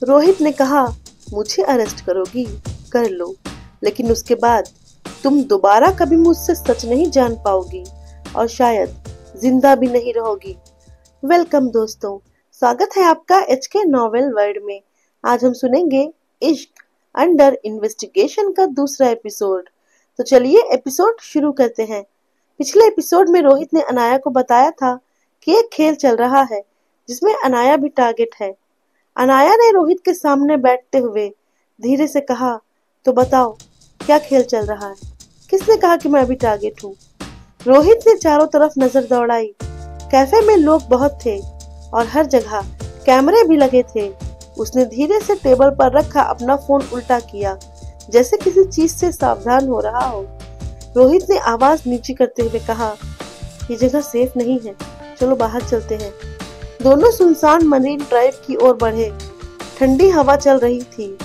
रोहित ने कहा, मुझे अरेस्ट करोगी? कर लो, लेकिन उसके बाद तुम दोबारा कभी मुझसे सच नहीं जान पाओगी और शायद जिंदा भी नहीं रहोगी। वेलकम दोस्तों, स्वागत है आपका एचके नॉवेल वर्ल्ड में। आज हम सुनेंगे इश्क अंडर इन्वेस्टिगेशन का दूसरा एपिसोड। तो चलिए एपिसोड शुरू करते हैं। पिछले एपिसोड में रोहित ने अनाया को बताया था कि एक खेल चल रहा है जिसमें अनाया भी टारगेट है। अनाया ने रोहित के सामने बैठते हुए धीरे से कहा, तो बताओ क्या खेल चल रहा है? किसने कहा कि मैं भी टारगेट हूँ? रोहित ने चारों तरफ नजर दौड़ाई। कैफे में लोग बहुत थे और हर जगह कैमरे भी लगे थे। उसने धीरे से टेबल पर रखा अपना फोन उल्टा किया, जैसे किसी चीज से सावधान हो रहा हो। रोहित ने आवाज नीची करते हुए कहा, ये जगह सेफ नहीं है, चलो बाहर चलते हैं। दोनों सुनसान मरीन ड्राइव की ओर बढ़े। ठंडी हवा चल रही थी।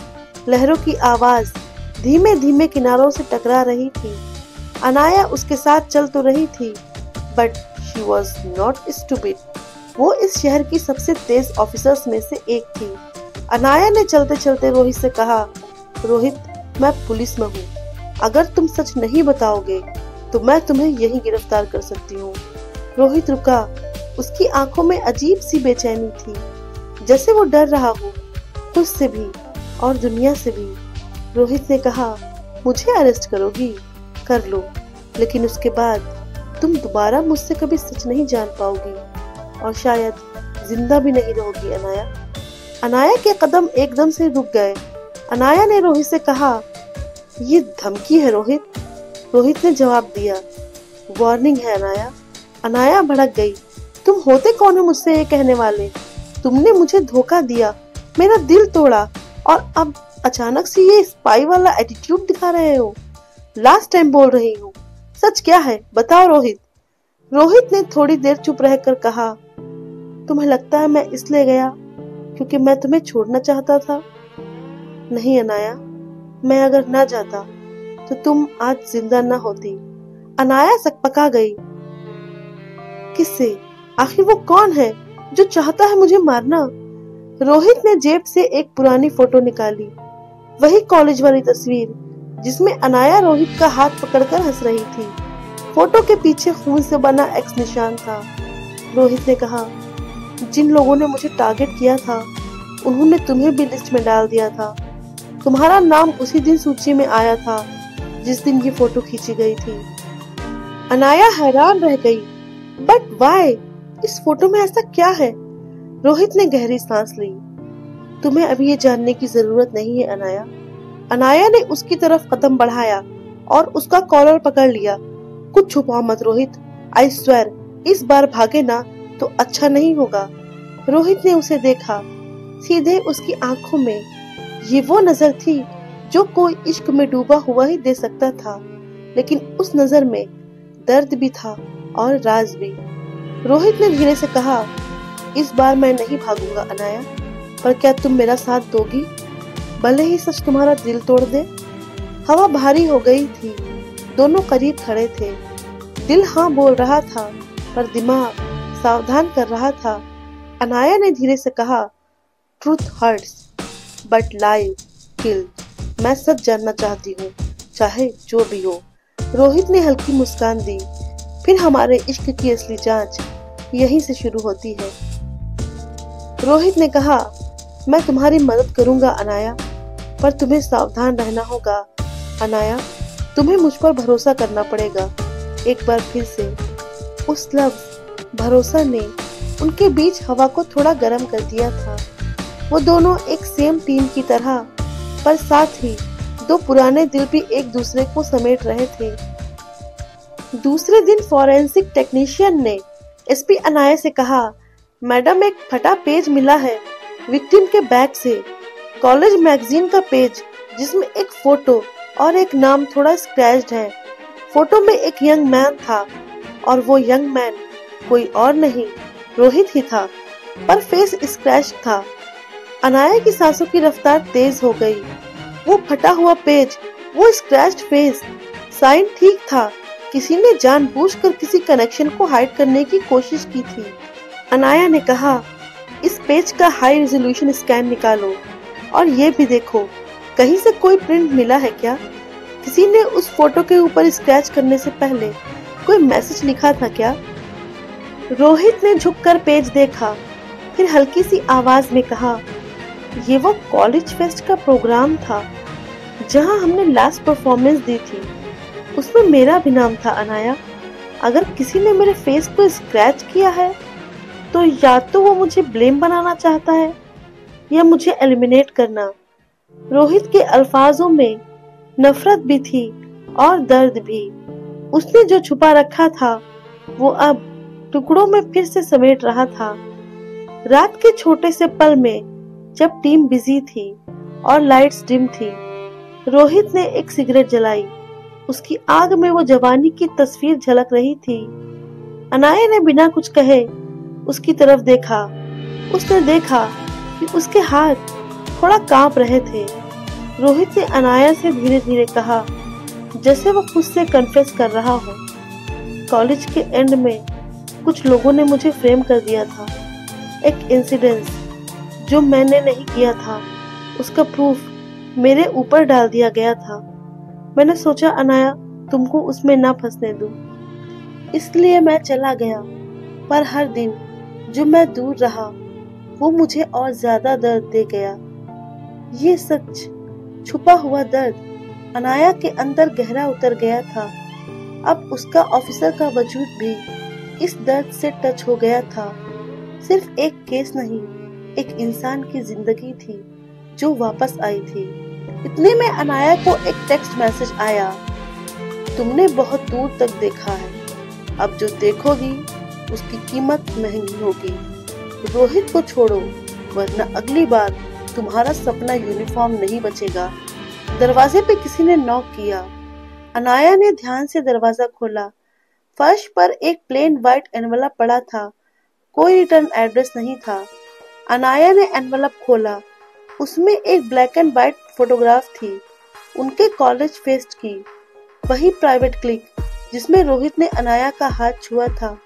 लहरों की आवाज धीमे धीमे किनारों से टकरा रही थी। अनाया उसके साथ चल तो रही थी, but she was not stupid. वो इस शहर की सबसे तेज ऑफिसर्स में से एक थी। अनाया ने चलते चलते रोहित से कहा, रोहित, मैं पुलिस में हूँ। अगर तुम सच नहीं बताओगे तो मैं तुम्हें यहीं गिरफ्तार कर सकती हूँ। रोहित रुका। उसकी आंखों में अजीब सी बेचैनी थी, जैसे वो डर रहा हो, खुद से भी और दुनिया से भी। रोहित ने कहा, मुझे अरेस्ट करोगी? कर लो, लेकिन उसके बाद तुम दोबारा मुझसे कभी सच नहीं जान पाओगी और शायद जिंदा भी नहीं रहोगी। अनाया। अनाया के कदम एकदम से रुक गए। अनाया ने रोहित से कहा, ये धमकी है रोहित। रोहित ने जवाब दिया, वार्निंग है अनाया। अनाया भड़क गई। तुम होते कौन हो मुझसे ये कहने वाले? तुमने मुझे धोखा दिया, मेरा दिल तोड़ा और अब अचानक से ये स्पाई वाला एटीट्यूड दिखा रहे हो। लास्ट टाइम बोल रही हूँ, सच क्या है बताओ रोहित। रोहित ने थोड़ी देर चुप रहकर कहा, तुम्हें लगता है मैं इसलिए गया क्योंकि मैं तुम्हें छोड़ना चाहता था? नहीं अनाया, मैं अगर ना जाता तो तुम आज जिंदा ना होती। अनाया सकपका गई। किससे? आखिर वो कौन है जो चाहता है मुझे मारना? रोहित ने जेब से एक पुरानी फोटो निकाली, वही कॉलेज वाली तस्वीर जिसमें अनाया रोहित का हाथ पकड़कर हंस रही थी। फोटो के पीछे खून से बना एक्स निशान था। रोहित ने कहा, जिन लोगों ने मुझे टारगेट किया था उन्होंने तुम्हें भी लिस्ट में डाल दिया था। तुम्हारा नाम उसी दिन सूची में आया था जिस दिन ये फोटो खींची गई थी। अनाया हैरान रह गई। But why? इस फोटो में ऐसा क्या है? रोहित ने गहरी सांस ली। तुम्हें अभी ये जानने की जरूरत नहीं है अनाया। अनाया ने उसकी तरफ कदम बढ़ाया और उसका कॉलर पकड़ लिया। कुछ छुपाओ मत रोहित, आई स्वेयर इस बार भागे ना तो अच्छा नहीं होगा। रोहित ने उसे देखा। सीधे उसकी आंखों में ये वो नजर थी जो कोई इश्क में डूबा हुआ ही दे सकता था, लेकिन उस नजर में दर्द भी था और राज भी। रोहित ने धीरे से कहा, इस बार मैं नहीं भागूंगा अनाया, पर क्या तुम मेरा साथ दोगी? भले ही सच तुम्हारा दिल तोड़ दे। हवा भारी हो गई थी। दोनों करीब खड़े थे। दिल हाँ बोल रहा था, पर दिमाग सावधान कर रहा था। अनाया ने धीरे से कहा, truth hurts but lie kills. मैं सच जानना चाहती हूँ, चाहे जो भी हो। रोहित ने हल्की मुस्कान दी। फिर हमारे इश्क की असली जांच यहीं से शुरू होती है। रोहित ने कहा, मैं तुम्हारी मदद करूंगा अनाया, पर तुम्हें सावधान रहना होगा। अनाया, तुम्हें मुझ पर भरोसा करना पड़ेगा। एक बार फिर से उस लफ्ज भरोसा ने उनके बीच हवा को थोड़ा गर्म कर दिया था। वो दोनों एक सेम टीम की तरह, पर साथ ही दो पुराने दिल भी एक दूसरे को समेट रहे थे। दूसरे दिन फॉरेंसिक टेक्नीशियन ने एसपी अनाया से कहा, मैडम एक फटा पेज मिला है विक्टिम के बैग से। कॉलेज मैगजीन का पेज जिसमें एक फोटो और एक नाम थोड़ा स्क्रैच्ड है। फोटो में एक यंग मैन था और वो यंग मैन कोई और नहीं, रोहित ही था, पर फेस स्क्रैच था। अनाया की सांसों की रफ्तार तेज हो गई। वो फटा हुआ पेज, वो स्क्रैच्ड फेस, साइन ठीक था। किसी ने जानबूझकर किसी कनेक्शन को हाइड करने की कोशिश की थी। अनाया ने कहा, इस पेज का हाई रेजोल्यूशन स्कैन निकालो। और ये भी देखो, कहीं से कोई प्रिंट मिला है क्या? किसी ने उस फोटो के ऊपर स्क्रैच करने से पहले कोई मैसेज लिखा था क्या? रोहित ने झुककर पेज देखा, फिर हल्की सी आवाज में कहा, ये वो कॉलेज फेस्ट का प्रोग्राम था जहां हमने लास्ट परफॉर्मेंस दी थी। उसमें मेरा भी नाम था अनाया। अगर किसी ने मेरे फेस को स्क्रैच किया है तो या तो वो मुझे ब्लेम बनाना चाहता है या मुझे एलिमिनेट करना। रोहित के अल्फाजों में नफरत भी थी और दर्द भी। उसने जो छुपा रखा था वो अब टुकड़ों में फिर से समेट रहा था। रात के छोटे से पल में जब टीम बिजी थी और लाइट्स डिम थी, रोहित ने एक सिगरेट जलाई। उसकी आग में वो जवानी की तस्वीर झलक रही थी। अनाया ने बिना कुछ कहे उसकी तरफ देखा। उसने देखा कि उसके हाथ थोड़ा कांप रहे थे। रोहित ने अनाया से धीरे धीरे कहा, जैसे वो खुद से कन्फेस कर रहा हो, कॉलेज के एंड में कुछ लोगों ने मुझे फ्रेम कर दिया था। एक इंसिडेंस जो मैंने नहीं किया था, उसका प्रूफ मेरे ऊपर डाल दिया गया था। मैंने सोचा अनाया तुमको उसमें ना फंसने दूं, इसलिए मैं चला गया। पर हर दिन जो मैं दूर रहा वो मुझे और ज्यादा दर्द दे गया। ये सच छुपा हुआ दर्द अनाया के अंदर गहरा उतर गया था। अब उसका ऑफिसर का वजूद भी इस दर्द से टच हो गया था। सिर्फ एक केस नहीं, एक इंसान की जिंदगी थी जो वापस आई थी। इतने में अनाया को एक टेक्स्ट मैसेज आया, तुमने बहुत दूर तक देखा है, अब जो देखोगी उसकी कीमत महंगी होगी। रोहित को छोड़ो, वरना अगली बार तुम्हारा सपना यूनिफॉर्म नहीं बचेगा। दरवाजे पे किसी ने नॉक किया। अनाया ने ध्यान से दरवाजा खोला। फर्श पर एक प्लेन व्हाइट एनवलप पड़ा था। कोई रिटर्न एड्रेस नहीं था। अनाया ने एनवलप खोला। उसमें एक ब्लैक एंड व्हाइट फोटोग्राफ थी, उनके कॉलेज फेस्ट की। वही प्राइवेट क्लिक जिसमें रोहित ने अनाया का हाथ छुआ था।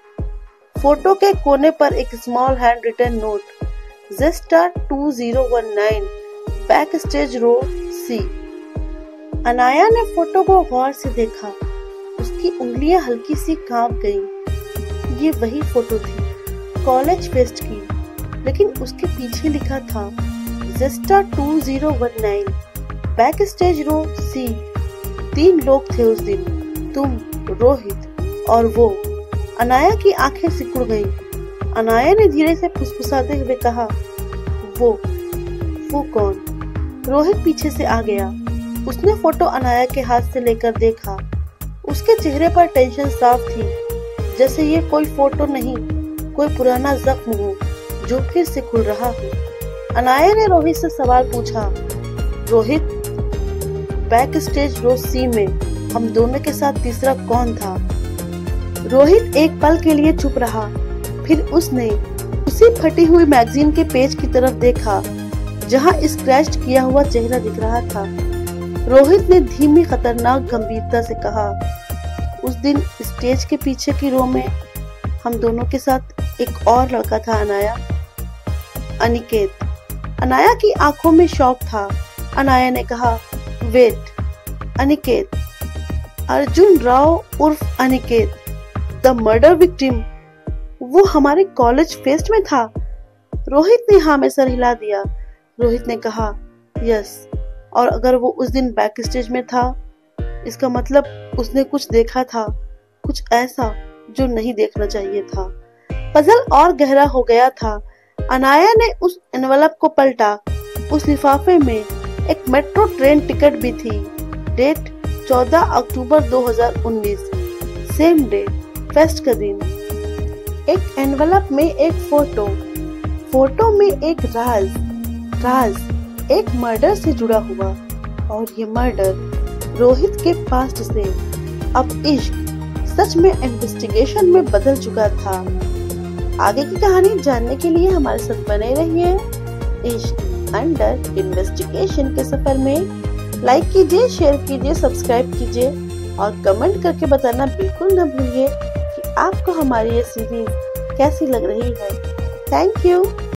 फोटो के कोने पर एक स्मॉल हैंड रिटन नोट, जेस्टार 2019 back stage row C. Anaya ने फोटो को गौर से देखा। उसकी उंगलियां हल्की सी कांप गईं। ये वही फोटो थी कॉलेज फेस्ट की, लेकिन उसके पीछे लिखा था जेस्टार 2019 बैक स्टेज रो सी। 3 लोग थे उस दिन, तुम, रोहित और वो। अनाया की आंखें सिकुड़ गईं। अनाया ने धीरे से फुसफुसाते हुए कहा, वो कौन? रोहित पीछे से आ गया। उसने फोटो अनाया के हाथ से लेकर देखा। उसके चेहरे पर टेंशन साफ थी, जैसे ये कोई फोटो नहीं, कोई पुराना जख्म हो जो फिर से खुल रहा हो। अनाया ने रोहित से सवाल पूछा, रोहित, बैक स्टेज रो सी में हम दोनों के साथ तीसरा कौन था? रोहित एक पल के लिए चुप रहा। फिर उसने उसी फटी हुई मैगजीन के पेज की तरफ देखा जहां स्क्रैच किया हुआ चेहरा दिख रहा था। रोहित ने धीमी खतरनाक गंभीरता से कहा, उस दिन स्टेज के पीछे की रो में हम दोनों के साथ एक और लड़का था अनाया, अनिकेत। अनाया की आंखों में शौक था। अनाया ने कहा, वेट, अनिकेत, अर्जुन राव उर्फ अनिकेत, द मर्डर विक्टिम, वो हमारे कॉलेज फेस्ट में था? रोहित ने हाँ में सर हिला दिया। रोहित ने कहा, यस, और अगर वो उस दिन बैक स्टेज में था, इसका मतलब उसने कुछ देखा था, कुछ ऐसा जो नहीं देखना चाहिए था। पजल और गहरा हो गया था। अनाया ने उस एनवलप को पलटा। उस लिफाफे में एक मेट्रो ट्रेन टिकट भी थी। डेट 14 अक्टूबर 2019, सेम डे, फेस्ट का दिन। एक एनवलप में एक फोटो में एक राज एक मर्डर से जुड़ा हुआ, और ये मर्डर रोहित के पास्ट से अब इश्क सच में इन्वेस्टिगेशन में बदल चुका था। आगे की कहानी जानने के लिए हमारे साथ बने रहिए। इश्क अंडर इन्वेस्टिगेशन के सफर में लाइक कीजिए, शेयर कीजिए, सब्सक्राइब कीजिए और कमेंट करके बताना बिल्कुल न भूलिए कि आपको हमारी ये सीरीज कैसी लग रही है। Thank you.